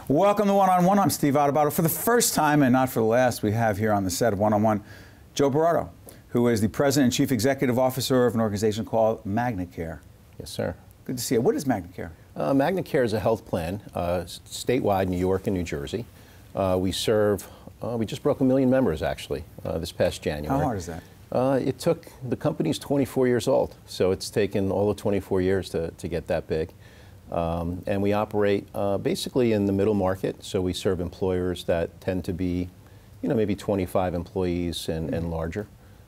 Welcome to One-on-One. I'm Steve Adubato. For the first time, and not for the last, we have here on the set of One-on-One Joe Berardo, who is the President and Chief Executive Officer of an organization called MagnaCare. Yes, sir. Good to see you. What is MagnaCare? MagnaCare is a health plan, statewide, New York and New Jersey. We serve, we just broke 1 million members, actually, this past January. How hard is that? It took, the company's 24 years old, so it's taken all of 24 years to get that big. And we operate basically in the middle market, so we serve employers that tend to be, you know, maybe 25 employees and larger.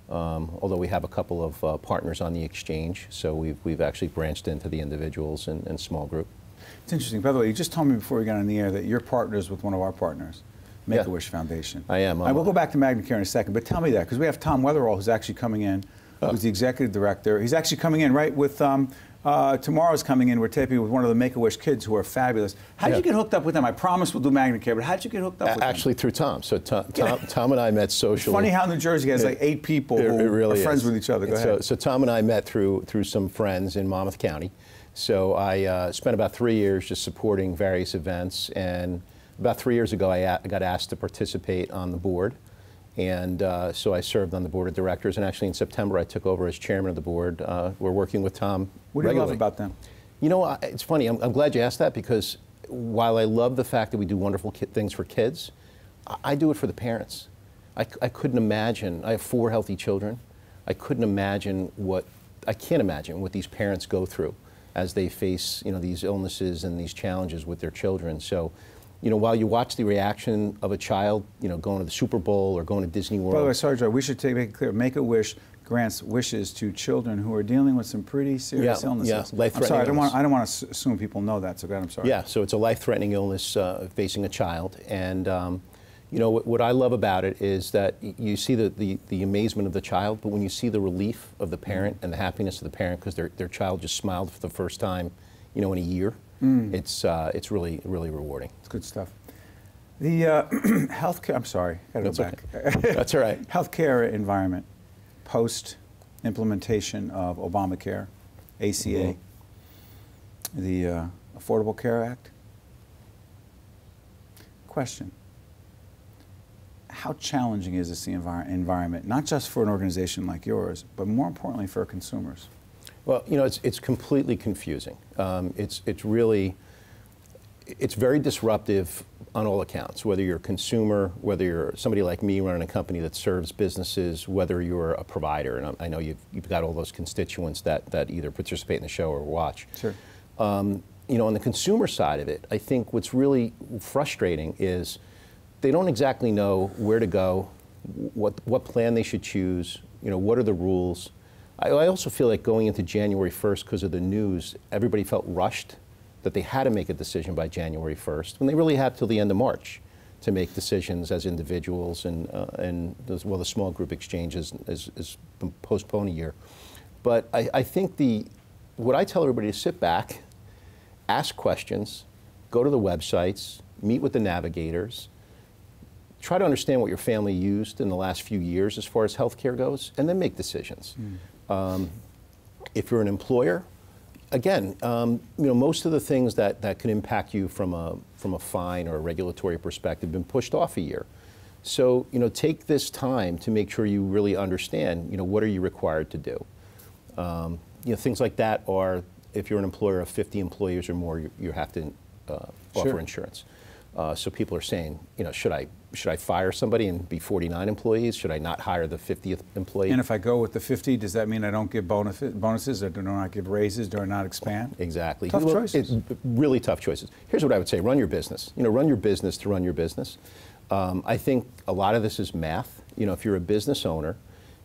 Although we have a couple of partners on the exchange, so we've actually branched into the individuals and small group. It's interesting. By the way, you just told me before we got on the air that you're partners with one of our partners, Make-A-Wish Foundation. I am. We'll go back to MagnaCare in a second, but tell me that, because we have Tom Weatherall, who's actually coming in, who's the executive director. He's actually coming in, right, with tomorrow's coming in. We're taping with one of the Make-A-Wish kids who are fabulous. How did you get hooked up with them? I promise we'll do MagnaCare, but how did you get hooked up with them? Actually, through Tom. So Tom and I met socially. It's funny how New Jersey has like 8 people who really are friends with each other. Go ahead. So Tom and I met through some friends in Monmouth County. So I spent about 3 years just supporting various events, and about 3 years ago I got asked to participate on the board. And so I served on the board of directors, and actually in September I took over as chairman of the board. We're working with Tom What do you regularly. love about them? You know, it's funny, I'm glad you asked that, because while I love the fact that we do wonderful things for kids, I do it for the parents. I couldn't imagine, I have 4 healthy children, I can't imagine what these parents go through as they face, you know, these illnesses and these challenges with their children. So, you know, while you watch the reaction of a child, you know, going to the Super Bowl or going to Disney World. By the way, sorry, Joe, we should make it clear. Make-A-Wish grants wishes to children who are dealing with some pretty serious illnesses. Yeah, life-threatening illness. I don't want to assume people know that, so go ahead, I'm sorry. Yeah, so it's a life-threatening illness facing a child. And, you know, what I love about it is that you see the amazement of the child, but when you see the relief of the parent and the happiness of the parent because their child just smiled for the first time, you know, in a year, it's really, really rewarding. It's good stuff. The healthcare, I'm sorry, gotta go back. Okay. That's all right. Healthcare environment, post-implementation of Obamacare, ACA, the Affordable Care Act. Question. How challenging is this environment, not just for an organization like yours, but more importantly for consumers? Well, you know, it's completely confusing. It's very disruptive on all accounts, whether you're a consumer, whether you're somebody like me running a company that serves businesses, whether you're a provider, and I know you've got all those constituents that either participate in the show or watch. Sure. You know, on the consumer side of it, I think what's really frustrating is they don't exactly know where to go, what plan they should choose, you know, what are the rules. I also feel like going into January 1st, because of the news, everybody felt rushed, that they had to make a decision by January 1st, when they really had till the end of March to make decisions as individuals, and well, the small group exchange has been postponed a year. But I think what I tell everybody is sit back, ask questions, go to the websites, meet with the navigators, try to understand what your family used in the last few years as far as healthcare goes, and then make decisions. If you're an employer, again, you know, most of the things that can impact you from a fine or a regulatory perspective have been pushed off a year. So, you know, take this time to make sure you really understand, you know, what are you required to do. You know, things like that are, if you're an employer of 50 employees or more, you have to offer insurance. So people are saying, you know, should I fire somebody and be 49 employees? Should I not hire the 50th employee? And if I go with the 50, does that mean I don't give bonuses, or do I not give raises, do I not expand? Exactly. Tough choices. Really tough choices. Here's what I would say: run your business. You know, run your business to run your business. I think a lot of this is math. You know, if you're a business owner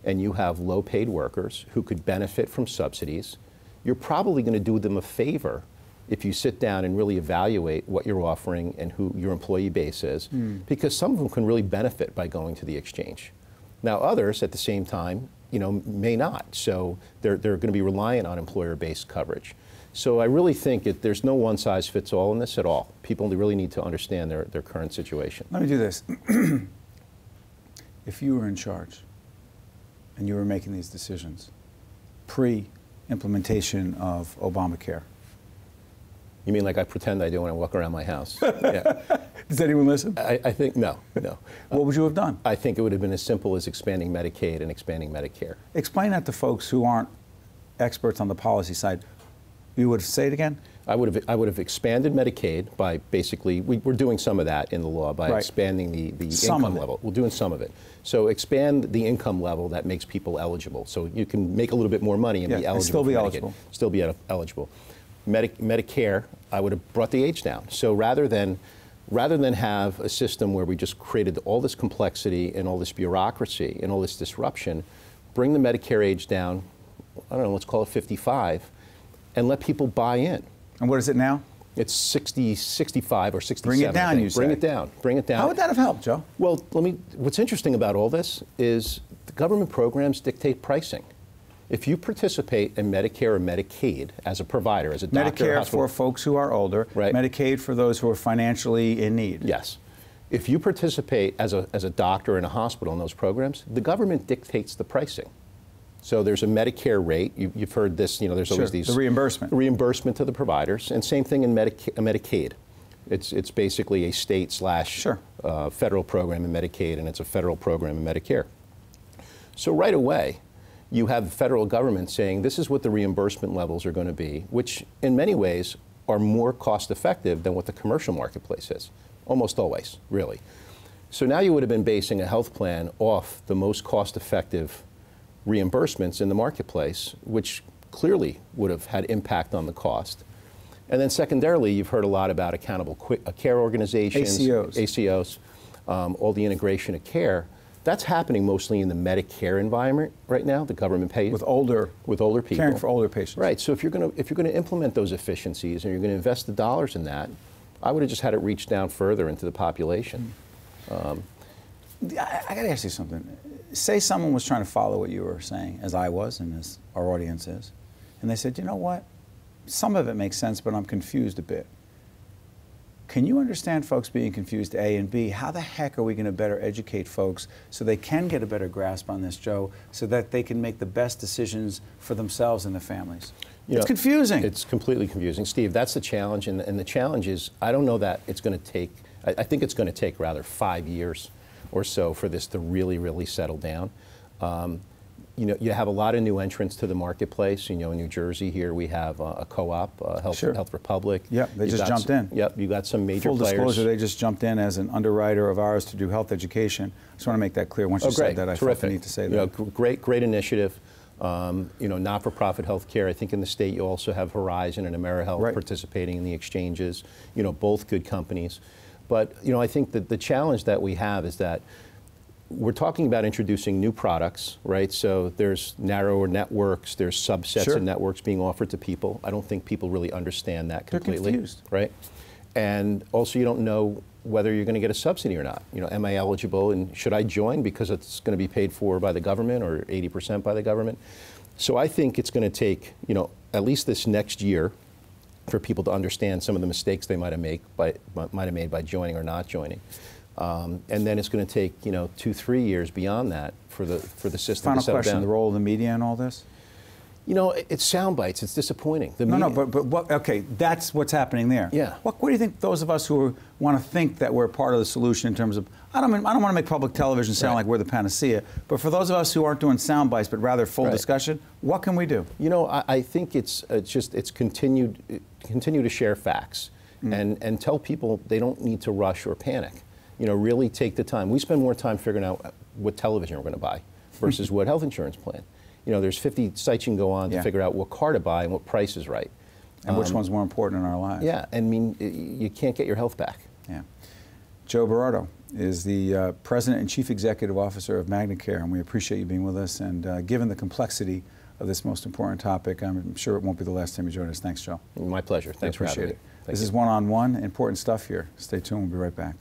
and you have low-paid workers who could benefit from subsidies, you're probably going to do them a favor if you sit down and really evaluate what you're offering and who your employee base is, because some of them can really benefit by going to the exchange. Now others, at the same time, you know, may not. So they're going to be reliant on employer-based coverage. So I really think there's no one-size-fits-all in this at all. People really need to understand their current situation. Let me do this. If you were in charge and you were making these decisions pre-implementation of Obamacare, You mean like I pretend I do when I walk around my house? Yeah. Does anyone listen? I think, no. What would you have done? I think it would have been as simple as expanding Medicaid and expanding Medicare. Explain that to folks who aren't experts on the policy side. You would say it again? I would have expanded Medicaid by basically, we're doing some of that in the law by expanding the income level. We're doing some of it. So expand the income level that makes people eligible. So you can make a little bit more money and be eligible. And still be eligible. Still be eligible. Medicare, I would have brought the age down. So rather than have a system where we just created all this complexity and all this bureaucracy and all this disruption, bring the Medicare age down, I don't know, let's call it 55, and let people buy in. And what is it now? It's 60, 65 or 67. Bring it down, you say. Bring it down. Bring it down. How would that have helped, Joe? Well, what's interesting about all this is the government programs dictate pricing. If you participate in Medicare or Medicaid as a provider, as a doctor, Medicare for folks who are older, Medicaid for those who are financially in need. Yes. If you participate as a doctor in a hospital in those programs, the government dictates the pricing. So there's a Medicare rate. You've heard this. There's always these the reimbursement to the providers, and same thing in Medicaid. It's basically a state / federal program in Medicaid, and it's a federal program in Medicare. So right away, you have the federal government saying this is what the reimbursement levels are going to be, which in many ways are more cost effective than what the commercial marketplace is, almost always, really. So now you would have been basing a health plan off the most cost effective reimbursements in the marketplace, which clearly would have had impact on the cost. And then secondarily, you've heard a lot about accountable care organizations, ACOs, all the integration of care. That's happening mostly in the Medicare environment right now. The government pays with older people, caring for older patients. Right. So if you're going to implement those efficiencies and you're going to invest the dollars in that, I would have just had it reach down further into the population. I got to ask you something. Say someone was trying to follow what you were saying, as I was and as our audience is, and they said, you know what, some of it makes sense, but I'm confused a bit. Can you understand folks being confused, A, and B, how the heck are we going to better educate folks so they can get a better grasp on this, Joe, so that they can make the best decisions for themselves and their families? It's confusing. It's completely confusing. Steve, that's the challenge, and the challenge is, I don't know that it's going to take, I think it's going to take rather 5 years or so for this to really, really settle down. You have a lot of new entrants to the marketplace. In New Jersey here we have a co-op, Health Republic. Yep, they just jumped in. Yep, you got some major players. Full disclosure, they just jumped in as an underwriter of ours to do health education. I just want to make that clear. Once you said that, I felt the need to say that. Great initiative. Not-for-profit health care. I think in the state you also have Horizon and AmeriHealth participating in the exchanges. Both good companies. But I think that the challenge that we have is that we're talking about introducing new products, right? So there's narrower networks, there's subsets of networks being offered to people. I don't think people really understand that completely. They're confused. Right? And also you don't know whether you're going to get a subsidy or not. Am I eligible and should I join because it's going to be paid for by the government or 80% by the government? So I think it's going to take, at least this next year for people to understand some of the mistakes they might have made by joining or not joining. And then it's going to take 2-3 years beyond that for the system Final to settle question: down. the role of the media in all this? It's sound bites. It's disappointing. But okay, that's what's happening there. Yeah. What do you think those of us who want to think that we're part of the solution in terms of, I don't want to make public television sound like we're the panacea, but for those of us who aren't doing sound bites but rather full discussion, what can we do? I think it's continue to share facts and tell people they don't need to rush or panic. Really take the time. We spend more time figuring out what television we're going to buy versus what health insurance plan. There's 50 sites you can go on to figure out what car to buy and what price is right. And which one's more important in our lives. Yeah, you can't get your health back. Yeah. Joe Berardo is the President and Chief Executive Officer of MagnaCare, and we appreciate you being with us. And given the complexity of this most important topic, I'm sure it won't be the last time you join us. Thanks, Joe. My pleasure. Thanks for having me. This is One-on-One, important stuff here. Stay tuned. We'll be right back.